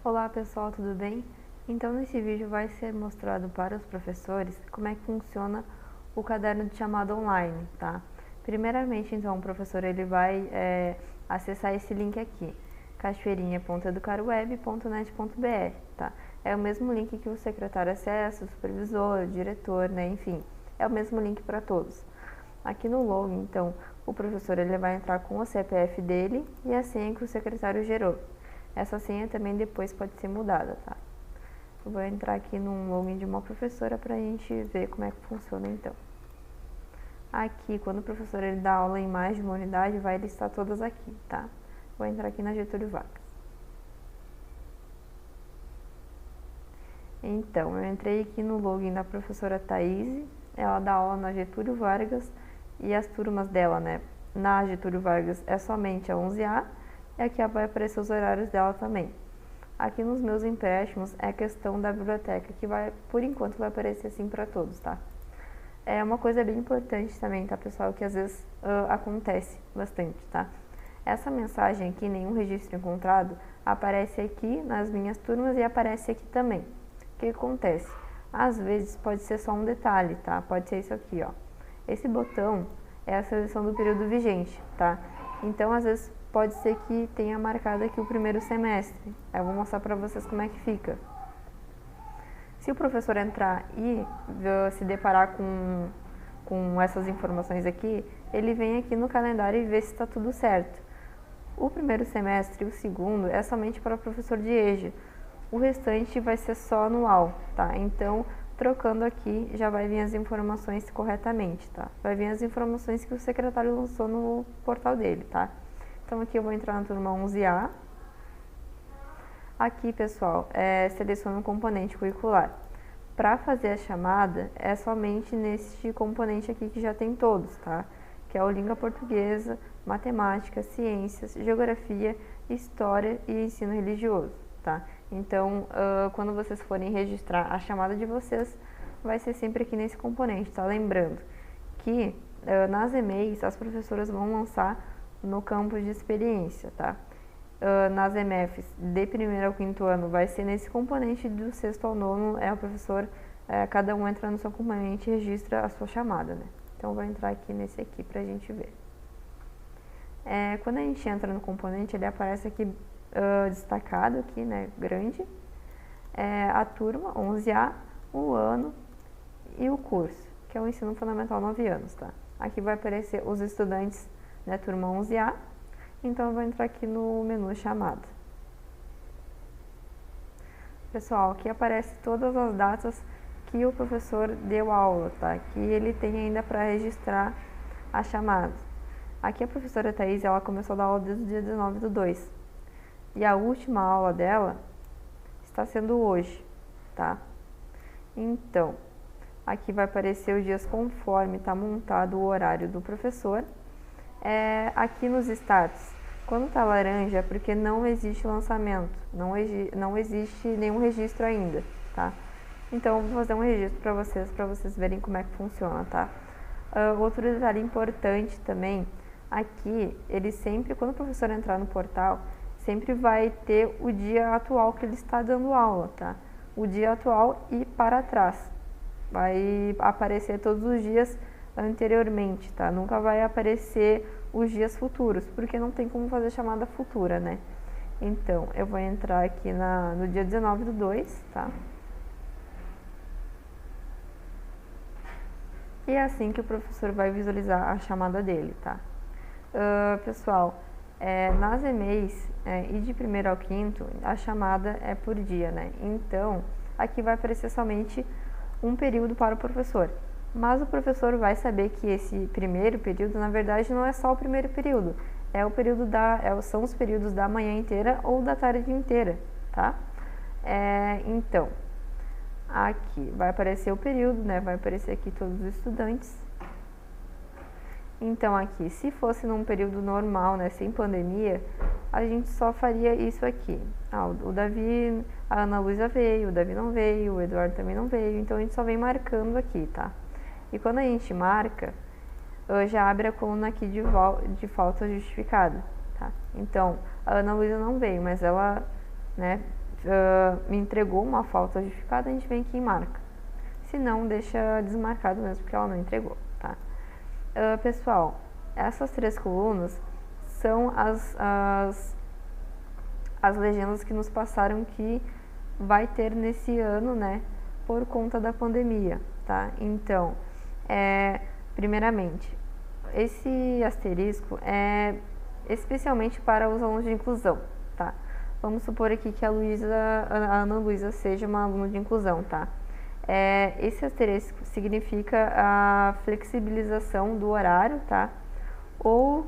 Olá pessoal, tudo bem? Então nesse vídeo vai ser mostrado para os professores como é que funciona o caderno de chamada online, tá? Primeiramente, então, o professor ele vai acessar esse link aqui, cachoeirinha.educarweb.net.br, tá? É o mesmo link que o secretário acessa, o supervisor, o diretor, né? Enfim, é o mesmo link para todos. Aqui no login, então, o professor ele vai entrar com o CPF dele e a senha que o secretário gerou. Essa senha também depois pode ser mudada, tá? Eu vou entrar aqui no login de uma professora para a gente ver como é que funciona então. Aqui, quando o professor ele dá aula em mais de uma unidade, vai listar todas aqui, tá? Vou entrar aqui na Getúlio Vargas. Então, eu entrei aqui no login da professora Thaís, ela dá aula na Getúlio Vargas e as turmas dela, né? Na Getúlio Vargas é somente a 11A e aqui vai aparecer os horários dela também. Aqui nos meus empréstimos é a questão da biblioteca, que vai, por enquanto, vai aparecer assim para todos, tá? É uma coisa bem importante também, tá, pessoal, que às vezes acontece bastante, tá? Essa mensagem aqui, nenhum registro encontrado, aparece aqui nas minhas turmas e aparece aqui também. O que acontece? Às vezes pode ser só um detalhe, tá? Pode ser isso aqui, ó. Esse botão é a seleção do período vigente, tá? Então, às vezes, pode ser que tenha marcado aqui o primeiro semestre. Eu vou mostrar para vocês como é que fica. Se o professor entrar e se deparar com essas informações aqui, ele vem aqui no calendário e vê se está tudo certo. O primeiro semestre e o segundo é somente para o professor de EJA. O restante vai ser só anual, tá? Então, trocando aqui, já vai vir as informações corretamente, tá? Vai vir as informações que o secretário lançou no portal dele, tá? Então, aqui eu vou entrar na turma 11A. Aqui, pessoal, seleciona um componente curricular. Para fazer a chamada, é somente neste componente aqui que já tem todos, tá? Que é o língua portuguesa, matemática, ciências, geografia, história e ensino religioso, tá? Então, quando vocês forem registrar a chamada de vocês, vai ser sempre aqui nesse componente, tá? Lembrando que nas EMEIs, as professoras vão lançar no campo de experiência, tá? Nas EMEFs, de primeiro ao quinto ano, vai ser nesse componente, do sexto ao nono, o professor, cada um entra no seu componente e registra a sua chamada, né? Então, vou entrar aqui nesse aqui pra gente ver. Quando a gente entra no componente, ele aparece aqui destacado aqui, né, grande, a turma, 11A, o ano e o curso, que é o ensino fundamental 9 anos, tá? Aqui vai aparecer os estudantes da turma 11A, então eu vou entrar aqui no menu chamada. Pessoal, aqui aparece todas as datas que o professor deu aula, tá? Que ele tem ainda para registrar a chamada. Aqui a professora Thaís, ela começou a dar aula desde o dia 19/2. E a última aula dela está sendo hoje, tá? Então, aqui vai aparecer os dias conforme está montado o horário do professor. Aqui nos status, quando está laranja é porque não existe lançamento, não existe nenhum registro ainda, tá? Então, eu vou fazer um registro para vocês verem como é que funciona, tá? Outro detalhe importante também, aqui, ele sempre, quando o professor entrar no portal, sempre vai ter o dia atual que ele está dando aula, tá? O dia atual e para trás. Vai aparecer todos os dias anteriormente, tá? Nunca vai aparecer os dias futuros, porque não tem como fazer chamada futura, né? Então, eu vou entrar aqui no dia 19/2, tá? E é assim que o professor vai visualizar a chamada dele, tá? Pessoal, nas EMEIs e de primeiro ao quinto, a chamada é por dia, né? Então, aqui vai aparecer somente um período para o professor. Mas o professor vai saber que esse primeiro período, na verdade, não é só o primeiro período. São os períodos da manhã inteira ou da tarde inteira, tá? Então, aqui vai aparecer o período, né? Vai aparecer aqui todos os estudantes. Então, aqui, se fosse num período normal, né, sem pandemia, a gente só faria isso aqui. O Davi, a Ana Luísa veio, o Davi não veio, o Eduardo também não veio, então a gente só vem marcando aqui, tá? E quando a gente marca, já abre a coluna aqui de falta justificada, tá? Então, a Ana Luísa não veio, mas ela, né, me entregou uma falta justificada, a gente vem aqui e marca. Se não, deixa desmarcado mesmo, porque ela não entregou, tá? Pessoal, essas 3 colunas são as legendas que nos passaram que vai ter nesse ano, né, por conta da pandemia, tá? Então, primeiramente, esse asterisco é especialmente para os alunos de inclusão, tá? Vamos supor aqui que a Ana Luísa seja uma aluna de inclusão, tá? Esse asterisco significa a flexibilização do horário, tá? Ou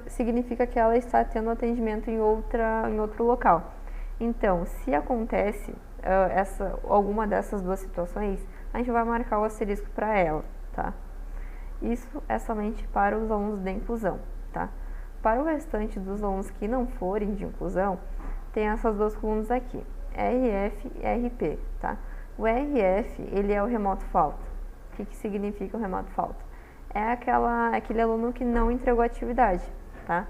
significa que ela está tendo atendimento em outro local. Então, se acontece alguma dessas 2 situações, a gente vai marcar o asterisco para ela, tá? Isso é somente para os alunos de inclusão, tá? Para o restante dos alunos que não forem de inclusão, tem essas 2 colunas aqui, RF e RP, tá? O RF, ele é o remoto falta. O que significa o remoto falta? É aquele aluno que não entregou a atividade, tá?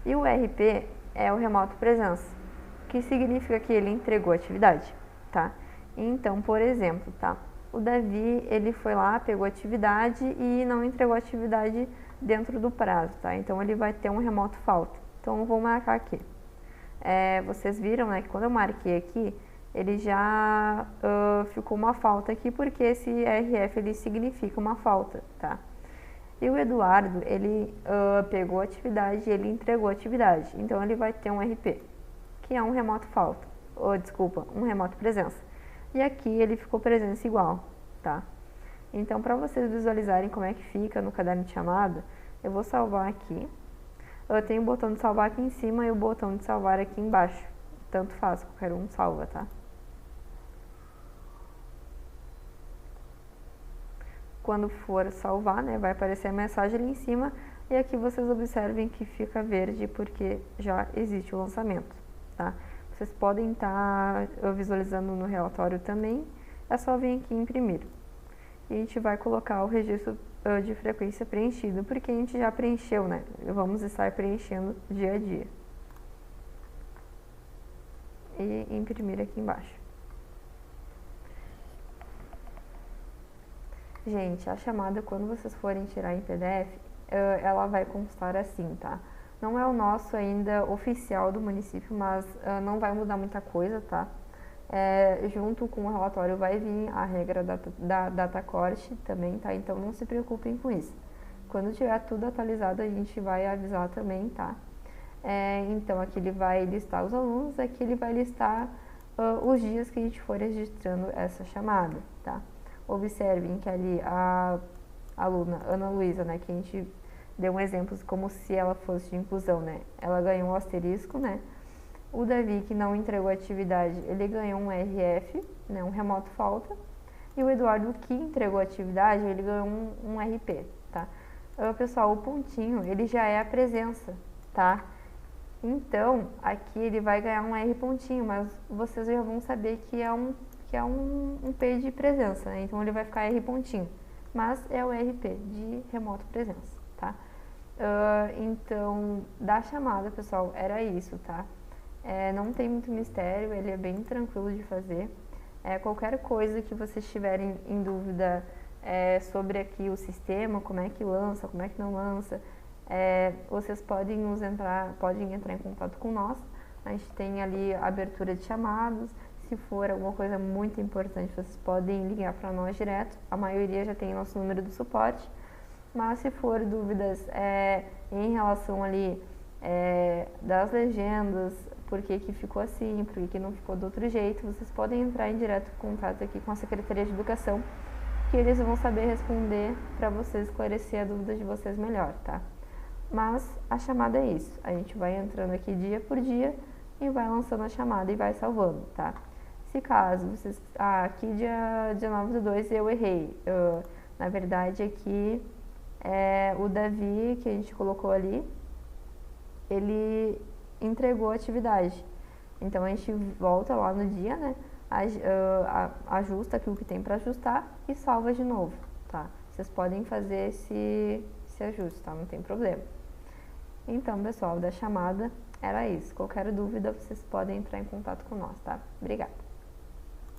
E o RP é o remoto presença, que significa que ele entregou a atividade, tá? Então, por exemplo, tá? O Davi, ele foi lá, pegou a atividade e não entregou a atividade dentro do prazo, tá? Então, ele vai ter um remoto falta. Então, eu vou marcar aqui. Vocês viram, né, que quando eu marquei aqui, ele já ficou uma falta aqui, porque esse RF, ele significa uma falta, tá? E o Eduardo, ele pegou a atividade e ele entregou a atividade. Então, ele vai ter um RP, que é um remoto falta. Um remoto presença. E aqui ele ficou presença igual, tá? Então, para vocês visualizarem como é que fica no caderno de chamada, eu vou salvar aqui. Eu tenho o botão de salvar aqui em cima e o botão de salvar aqui embaixo. Tanto faz, qualquer um salva, tá? Quando for salvar, né, vai aparecer a mensagem ali em cima e aqui vocês observem que fica verde porque já existe o lançamento, tá? Vocês podem estar visualizando no relatório também, é só vir aqui imprimir. E a gente vai colocar o registro de frequência preenchido, porque a gente já preencheu, né? Vamos estar preenchendo dia a dia. E imprimir aqui embaixo. Gente, a chamada, quando vocês forem tirar em PDF, ela vai constar assim, tá? Não é o nosso ainda oficial do município, mas não vai mudar muita coisa, tá? Junto com o relatório vai vir a regra da data corte também, tá? Então não se preocupem com isso. Quando tiver tudo atualizado, a gente vai avisar também, tá? Então aqui ele vai listar os alunos, aqui ele vai listar os dias que a gente for registrando essa chamada, tá? Observem que ali a aluna Ana Luísa, né, que a gente deu um exemplo como se ela fosse de inclusão, né? Ela ganhou um asterisco, né? O Davi, que não entregou a atividade, ele ganhou um RF, né, um remoto falta. E o Eduardo, que entregou a atividade, ele ganhou um RP, tá? Pessoal, o pontinho, ele já é a presença, tá? Então, aqui ele vai ganhar um R pontinho, mas vocês já vão saber que é um P de presença, né? Então ele vai ficar R pontinho, mas é o RP de remoto presença, tá? Então, da chamada, pessoal, era isso, tá? Não tem muito mistério, ele é bem tranquilo de fazer. Qualquer coisa que vocês tiverem em dúvida sobre aqui o sistema, como é que lança, como é que não lança, vocês podem entrar em contato com nós. A gente tem ali a abertura de chamados. Se for alguma coisa muito importante, vocês podem ligar para nós direto. A maioria já tem nosso número de suporte. Mas se for dúvidas em relação ali das legendas, por que ficou assim, por que não ficou de outro jeito, vocês podem entrar em direto contato aqui com a Secretaria de Educação, que eles vão saber responder para vocês, esclarecer a dúvida de vocês melhor, tá? Mas a chamada é isso, a gente vai entrando aqui dia por dia e vai lançando a chamada e vai salvando, tá? Se caso vocês... aqui dia 9/2 eu errei, na verdade aqui o Davi, que a gente colocou ali, ele entregou a atividade. Então a gente volta lá no dia, né? Ajusta aquilo que tem para ajustar e salva de novo, tá? Vocês podem fazer esse ajuste, tá? Não tem problema. Então, pessoal, da chamada Era isso. Qualquer dúvida, vocês podem entrar em contato com nós, tá? Obrigada.